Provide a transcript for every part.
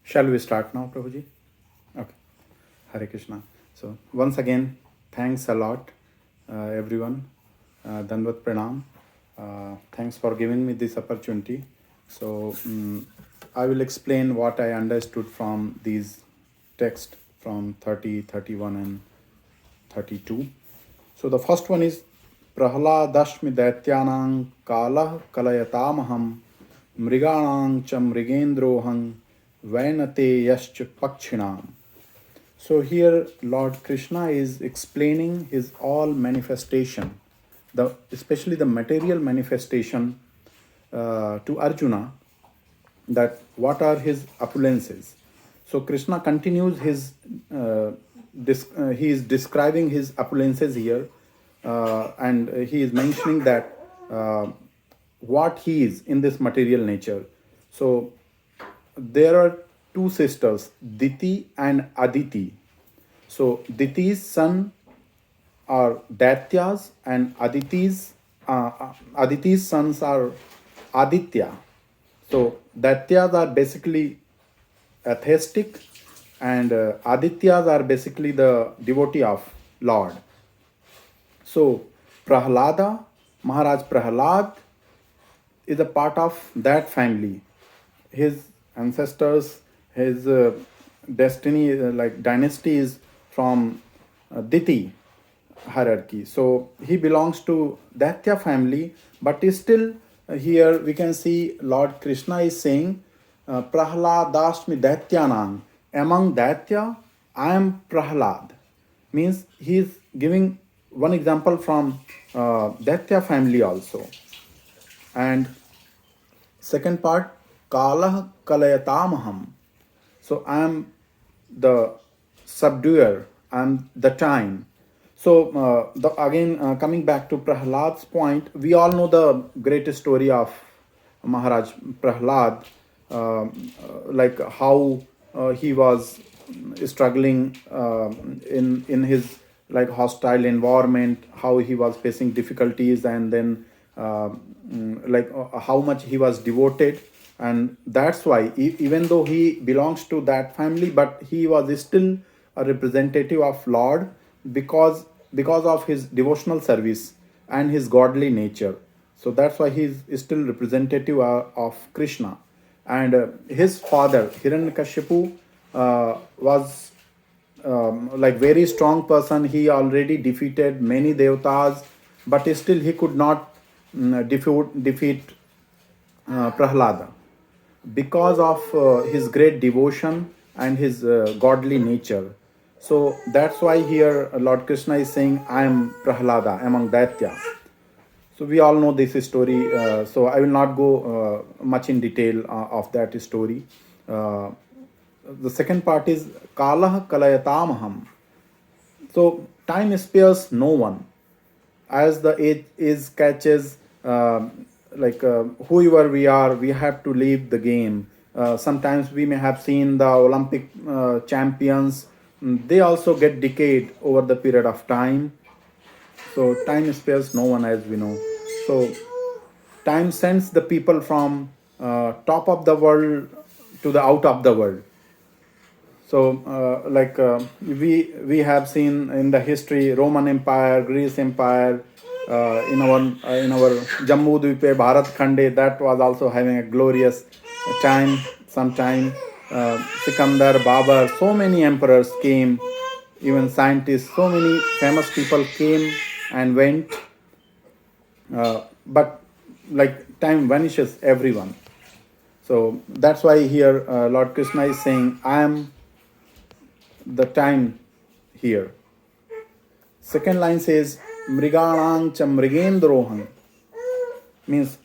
Shall we start now, Prabhuji? Okay. Hare Krishna. So, once again, thanks a lot, everyone. Danvat Pranam. Thanks for giving me this opportunity. So, I will explain what I understood from these texts from 30, 31, and 32. So, the first one is Prahladashmi Daityanang Kalah Kalayatamaham Mriganang cha Mrigendrohang Vainate Yascha Pakshinam. So here Lord Krishna is explaining his all manifestation, especially the material manifestation to Arjuna, that what are his opulences. So Krishna continues he is describing his opulences here, and he is mentioning that what he is in this material nature. So there are two sisters, Diti and Aditi. So Diti's son are Daityas, and Aditi's sons are Aditya. So Daityas are basically atheistic, and Adityas are basically the devotee of Lord. So Prahlada, Maharaj Prahlad is a part of that family. His ancestors, his destiny, like dynasty, is from Diti hierarchy. So he belongs to Daitya family, but is still here we can see Lord Krishna is saying, Prahladashmi Daityanang. Among Daitya, I am Prahlad. Means he is giving one example from Daitya family also. And second part, Kalah Kalayatamaham. So I am the subduer, I am the time. So again, coming back to Prahlad's point, we all know the great story of Maharaj Prahlad, like how he was struggling in his like hostile environment, how he was facing difficulties, and then how much he was devoted. And that's why even though he belongs to that family, but he was still a representative of Lord, because of his devotional service and his godly nature. So that's why he is still representative of Krishna. And his father Hiranyakashipu was like very strong person. He already defeated many devatas, but still he could not defeat Prahlada, because of his great devotion and his godly nature. So that's why here Lord Krishna is saying, I am Prahlada among Daitya. So we all know this story. So I will not go much in detail of that story. The second part is Kalah Kalayatamaham. So time spares no one. As the age catches, whoever we are, we have to leave the game. Sometimes we may have seen the Olympic champions, they also get decayed over the period of time. So time spares no one, as we know. So time sends the people from top of the world to the out of the world. So we have seen in the history, Roman Empire, Greece Empire, in our Jammu Dvipe, Bharat Khande, that was also having a glorious time. Sometime Sikandar, Babar, so many emperors came, even scientists, so many famous people came and went. But like time vanishes everyone. So that's why here Lord Krishna is saying, I am the time here. Second line says, Mriganang cha Mrigendrohang, means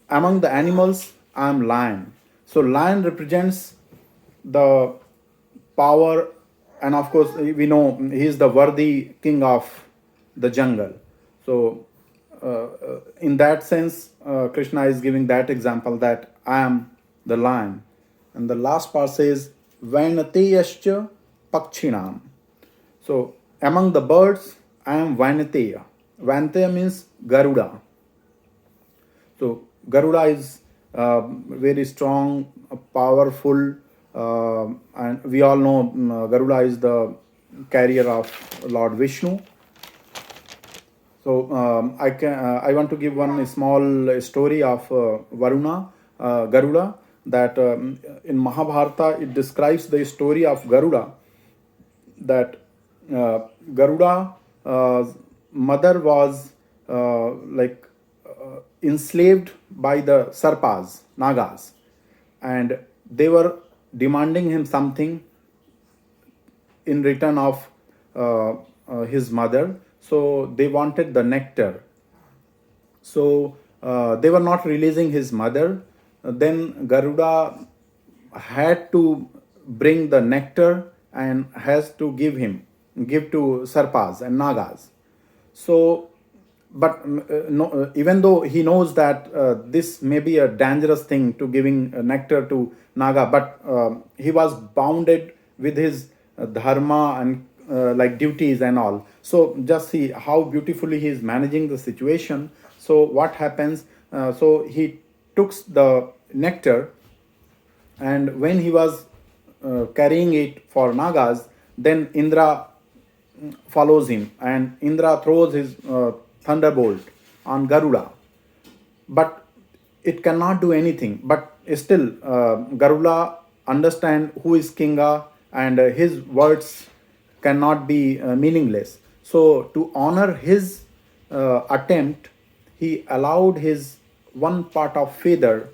among the animals, I am lion. So lion represents the power, and of course we know he is the worthy king of the jungle. So in that sense, Krishna is giving that example that I am the lion. And the last part says, Vainateyascha Pakshinam. So among the birds, I am Vainateya. Vainateya means Garuda. So Garuda is very strong, powerful, And we all know Garuda is the carrier of Lord Vishnu. So I want to give one small story of Varuna, Garuda, that in Mahabharata it describes the story of Garuda, that Garuda mother was enslaved by the Sarpas, Nagas, and they were demanding him something in return of his mother. So they wanted the nectar. So they were not releasing his mother. Then Garuda had to bring the nectar and has to give to Sarpas and Nagas. So, but no, even though he knows that this may be a dangerous thing to giving nectar to Naga, but he was bounded with his dharma and duties and all. So just see how beautifully he is managing the situation. So what happens? So he took the nectar, and when he was carrying it for Nagas, then Indra follows him, and Indra throws his thunderbolt on Garuda, but it cannot do anything. But still, Garuda understand who is Kinga, and his words cannot be meaningless. So to honor his attempt, he allowed his one part of feather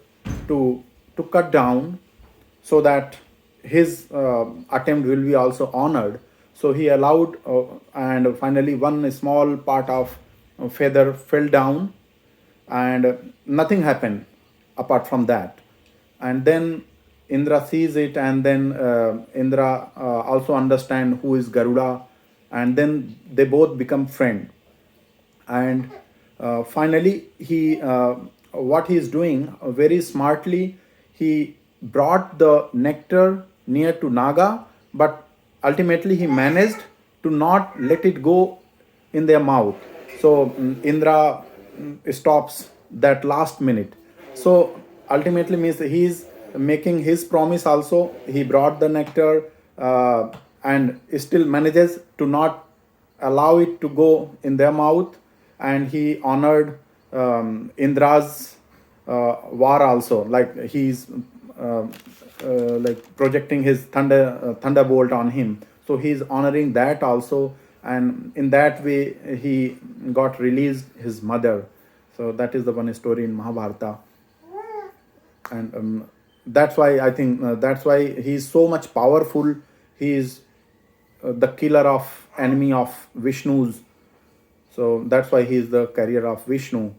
to cut down, so that his attempt will be also honored. So he allowed, and finally one small part of feather fell down, and nothing happened apart from that. And then Indra sees it, and then Indra also understand who is Garuda, and then they both become friend. And finally he what he is doing very smartly, he brought the nectar near to Naga, but ultimately he managed to not let it go in their mouth. So Indra stops that last minute. So ultimately means he is making his promise also. He brought the nectar, and still manages to not allow it to go in their mouth, and he honored Indra's war also. Like he's projecting his thunderbolt on him. So he's honoring that also, and in that way he got released his mother. So that is the one story in Mahabharata, and that's why I think that's why he's so much powerful. He is the killer of enemy of Vishnu's. So that's why he is the carrier of Vishnu.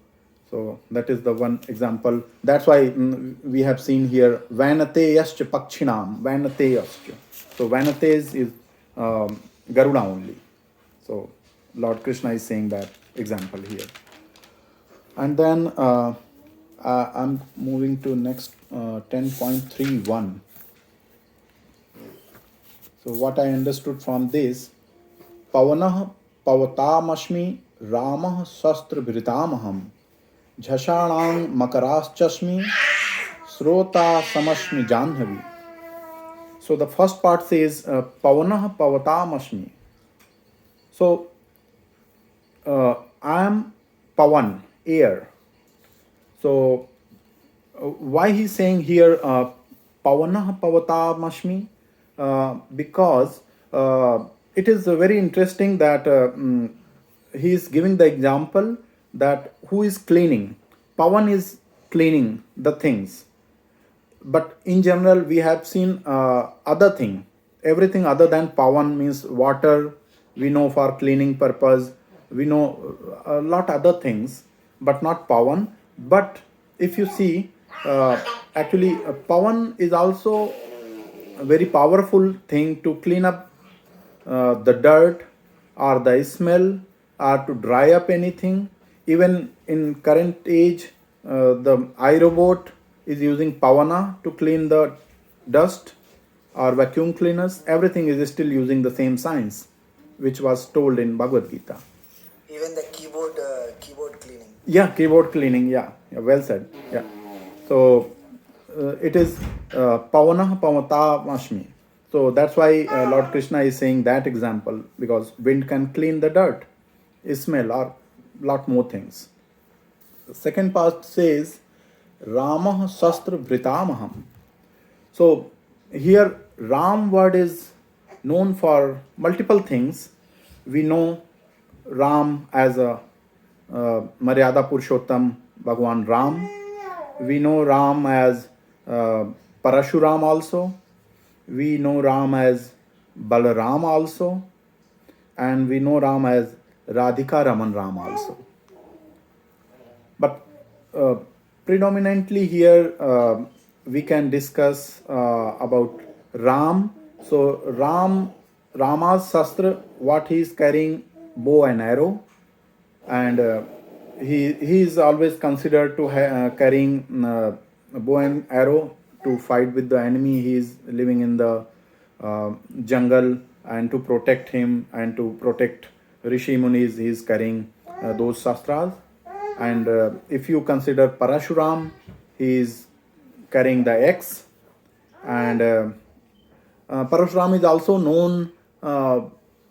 So that is the one example. That's why we have seen here Vanate yascha pakshinam, Vanate yascha. So Vanates is Garuda only. So Lord Krishna is saying that example here. And then I'm moving to next 10.31. So what I understood from this, Pavanah Pavatamashmi Ramah Shastra Bhritamaham Jhashanang Makaraschashmi Srota Samashmi Janhavi. So the first part says Pavanah Pavatamashmi. So I am Pavan, air. So why he's saying here Pavanah Pavatamashmi? Because it is very interesting that he is giving the example that who is cleaning. Pavan is cleaning the things, but in general we have seen other thing. Everything other than Pavan means water. We know for cleaning purpose. We know a lot other things, but not Pavan. But if you see, actually Pavan is also a very powerful thing to clean up the dirt or the smell, or to dry up anything. Even in current age, the iRobot is using Pavana to clean the dust, or vacuum cleaners. Everything is still using the same science, which was told in Bhagavad Gita. Even the keyboard cleaning. Yeah, keyboard cleaning. Yeah, well said. Yeah. So it is pavanah pavatamashmi. So that's why Lord Krishna is saying that example, because wind can clean the dirt, smell, or lot more things. The second part says Ramah Shastra Vritamaham. So here Ram word is known for multiple things. We know Ram as a Maryada Purushottam Bhagwan Ram. We know Ram as Parashuram also. We know Ram as Balaram also. And we know Ram as Radhika Raman Ram also. But uh, predominantly here we can discuss about Ram. So Rama's Shastra, what he is carrying, bow and arrow, and he is always considered to carrying a bow and arrow to fight with the enemy. He is living in the jungle, and to protect him and to protect Rishi Munis, he is carrying those shastras. And if you consider Parashuram, he is carrying the axe. And Parashuram is also known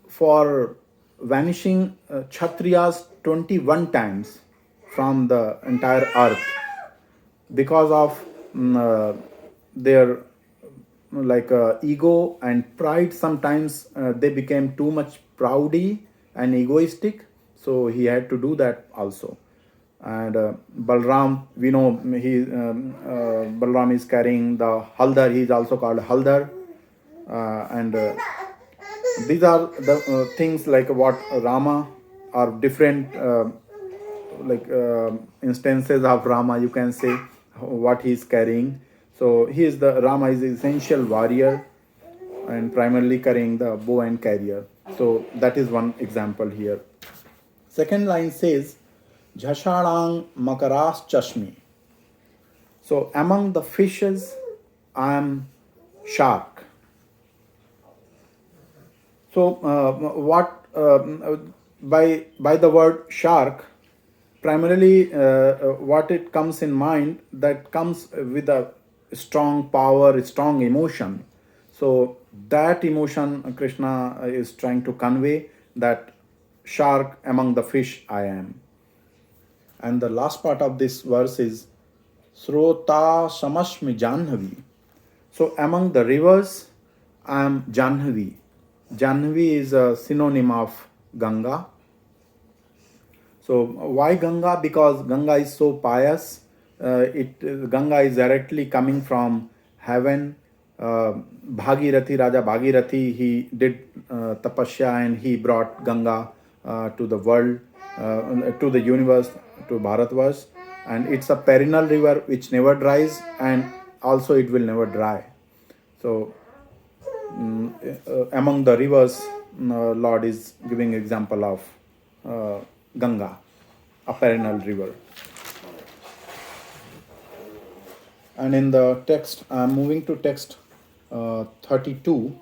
for vanishing Kshatriyas 21 times from the entire earth because of their ego and pride. Sometimes they became too much proudy and egoistic, so he had to do that also. And Balram, we know Balram is carrying the Haldar. He is also called Haldar. And these are the things like what Rama are different instances of Rama, you can say, what he is carrying. So he is the Rama is the essential warrior and primarily carrying the bow and carrier. So that is one example here. Second line says Jhashanang Makaras Chashmi. So among the fishes I am shark. So what by the word shark, primarily what it comes in mind, that comes with a strong power, strong emotion. So that emotion Krishna is trying to convey, that shark among the fish I am. And the last part of this verse is Srota Samashmi Janhavi. So among the rivers I am Janhavi. Janhavi is a synonym of Ganga. So why Ganga? Because Ganga is so pious. Ganga is directly coming from heaven. Bhagirathi, Raja Bhagirathi, he did tapasya and he brought Ganga to the world, to the universe, to Bharatvarsh. And it's a perennial river which never dries, and also it will never dry. So among the rivers, Lord is giving example of Ganga, a perennial river. And in the text, I am moving to text 32.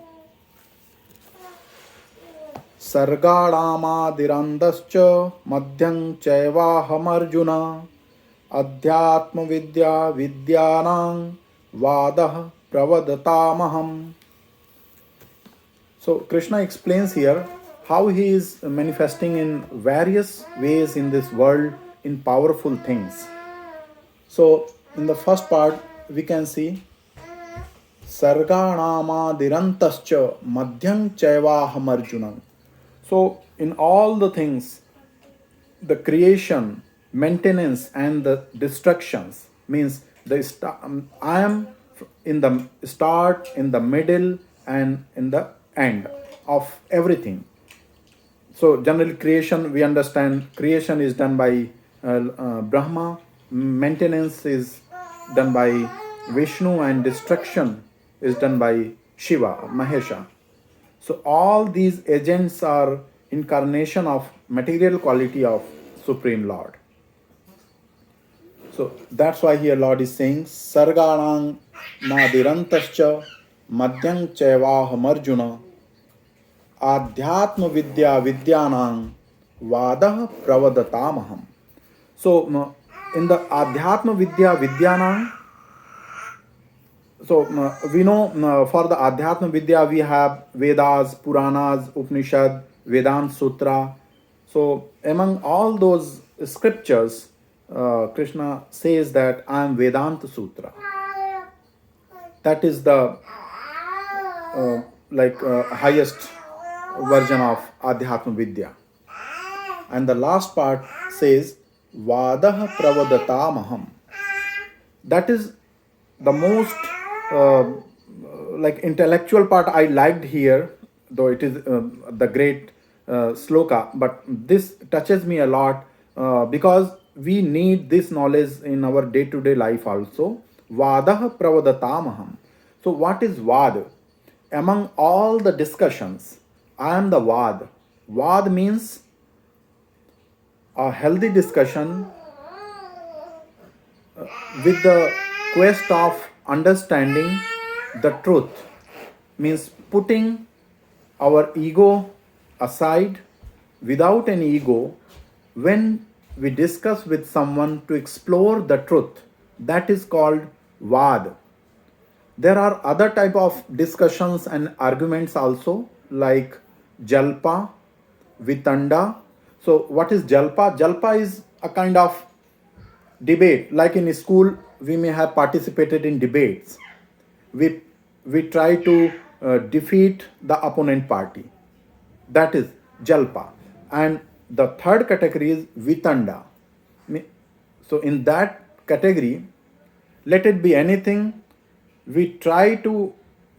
Sargadhamadhirandascha madhyam chaivahamarjuna adhyatma vidya vidyanang vadah pravadatamaham. So Krishna explains here how he is manifesting in various ways in this world in powerful things. So in the first part we can see Sarganamadirantascha madhyam chaivahamarjuna. So in all the things, the creation, maintenance and the destructions, means I am in the start, in the middle and in the end of everything. So generally creation, we understand creation is done by Brahma, maintenance is done by Vishnu, and destruction is done by Shiva, Mahesha. So all these agents are incarnation of material quality of Supreme Lord. So that's why here Lord is saying Sarganang Nadirantascha Madhyam Chaivahamarjuna Adhyatma Vidya Vidyanang Vadah Pravadatamaham. So in the Adhyatma Vidya Vidyanang, So we know for the Adhyatma Vidya we have Vedas, Puranas, Upanishad, Vedant Sutra. So among all those scriptures, Krishna says that I am Vedanta Sutra. That is the highest version of Adhyatma Vidya. And the last part says Vadah Pravadatamaham. That is the most intellectual part I liked here, though it is the great sloka, but this touches me a lot because we need this knowledge in our day-to-day life also. Vadah pravadatamaham. So what is vad? Among all the discussions, I am the vad. Vad means a healthy discussion with the quest of understanding the truth, means putting our ego aside. Without any ego, when we discuss with someone to explore the truth, that is called vad. There are other type of discussions and arguments also, like jalpa, vitanda. So what is jalpa? Jalpa is a kind of debate. Like in school we may have participated in debates. We try to defeat the opponent party. That is jalpa. And the third category is vitanda. So in that category, let it be anything, we try to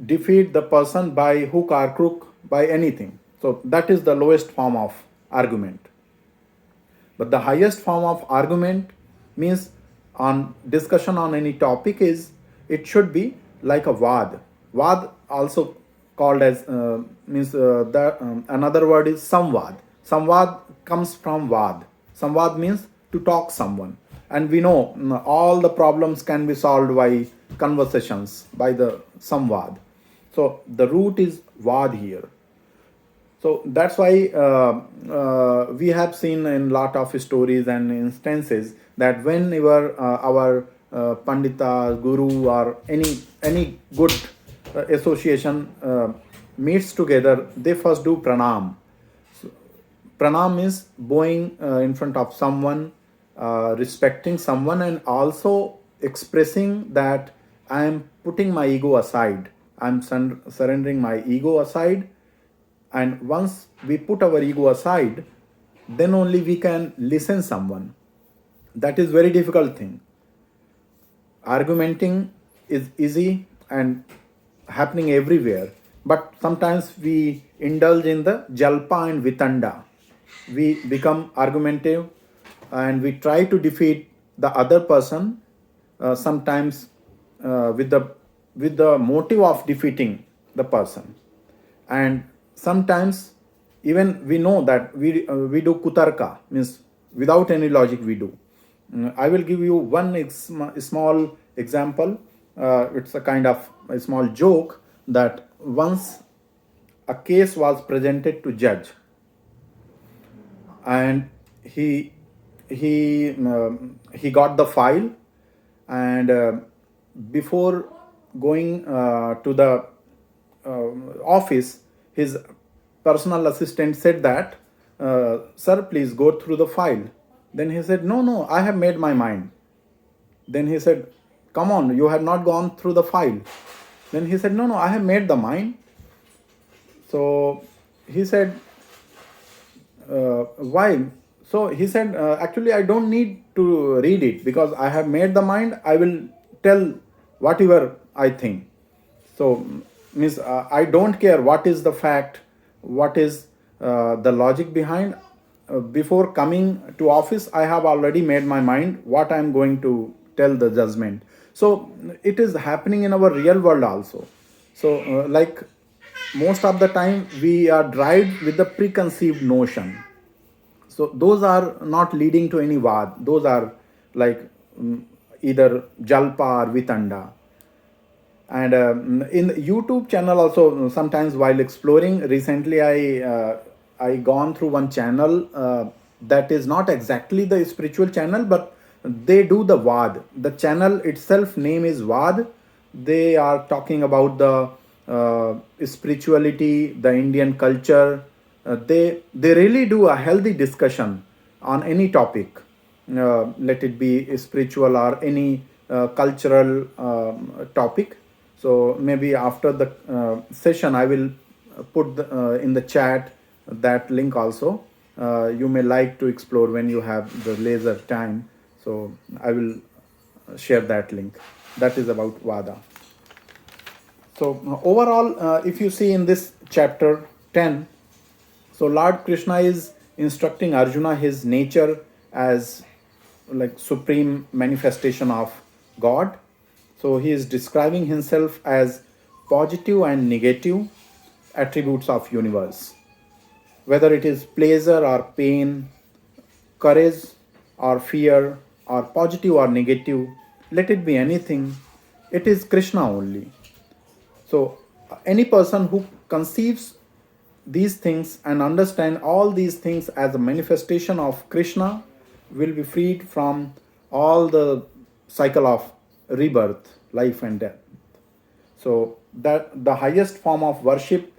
defeat the person by hook or crook, by anything. So that is the lowest form of argument. But the highest form of argument means on discussion on any topic is, it should be like a vad. Vad also called as another word is samvad. Samvad comes from vad. Samvad means to talk someone, and we know all the problems can be solved by conversations, by the samvad. So the root is vad here. So that's why we have seen in lot of stories and instances that whenever our pandita, guru, or any good association meets together, they first do pranam. So, pranam means bowing in front of someone, respecting someone, and also expressing that I am putting my ego aside. I am surrendering my ego aside. And once we put our ego aside, then only we can listen someone. That is very difficult thing. Argumenting is easy and happening everywhere, but sometimes we indulge in the jalpa and vitanda. We become argumentative and we try to defeat the other person, sometimes with the motive of defeating the person. And sometimes even we know that we do kutarka, means without any logic we do. I will give you one small example. It's a kind of a small joke that once a case was presented to judge, and he got the file, and before going to the office, his personal assistant said that, sir, please go through the file. Then he said, no, I have made my mind. Then he said, come on, you have not gone through the file. Then he said, no, I have made the mind. So he said, why? So he said, actually I don't need to read it because I have made the mind. I will tell whatever I think. So means I don't care what is the fact, what is the logic behind. Before coming to office, I have already made my mind what I am going to tell the judgment. So it is happening in our real world also. So like most of the time we are driven with the preconceived notion. So those are not leading to any vad. Those are like either jalpa or vitanda. And in the YouTube channel also, sometimes while exploring, recently I gone through one channel that is not exactly the spiritual channel, but they do the vad. The channel itself name is vad, they are talking about the spirituality, the Indian culture. They really do a healthy discussion on any topic, let it be spiritual or any cultural topic. So maybe after the session, I will put in the chat that link also. You may like to explore when you have the laser time. So I will share that link. That is about Vada. So overall, if you see in this chapter 10, so Lord Krishna is instructing Arjuna his nature as like supreme manifestation of God. So he is describing himself as positive and negative attributes of universe, whether it is pleasure or pain, courage or fear, or positive or negative, let it be anything, it is Krishna only. So any person who conceives these things and understand all these things as a manifestation of Krishna will be freed from all the cycle of rebirth, life and death. So that the highest form of worship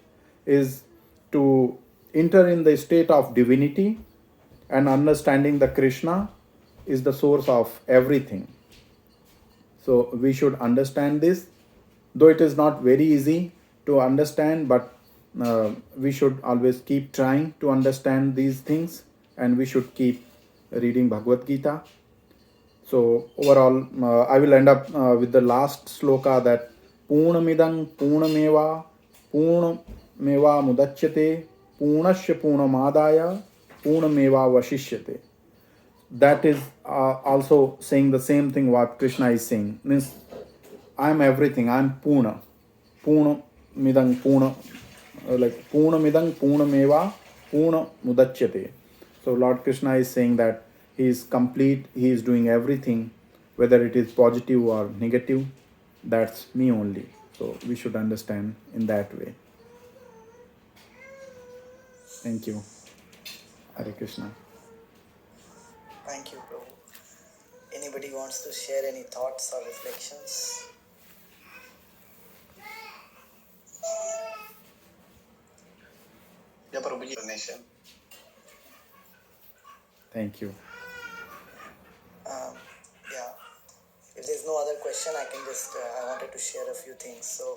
is to enter in the state of divinity and understanding the Krishna is the source of everything. So we should understand this, though it is not very easy to understand, but we should always keep trying to understand these things, and we should keep reading Bhagavad Gita. So overall, I will end up with the last sloka that Purnamidang Purnameva Purnameva Mudachyate Purnasya Purnamadaya Purnameva Vashishyate. That is also saying the same thing what Krishna is saying. Means I am everything. I am Purna. Purna midang Purna, like Purna midang Purna meva Purna mudachyate. So Lord Krishna is saying that he is complete. He is doing everything, whether it is positive or negative. That's me only. So we should understand in that way. Thank you. Hare Krishna. Thank you, Prabhu. Anybody wants to share any thoughts or reflections? Yeah, Prabhuji, donation. Thank you. Yeah. If there's no other question, I can just, I wanted to share a few things. So,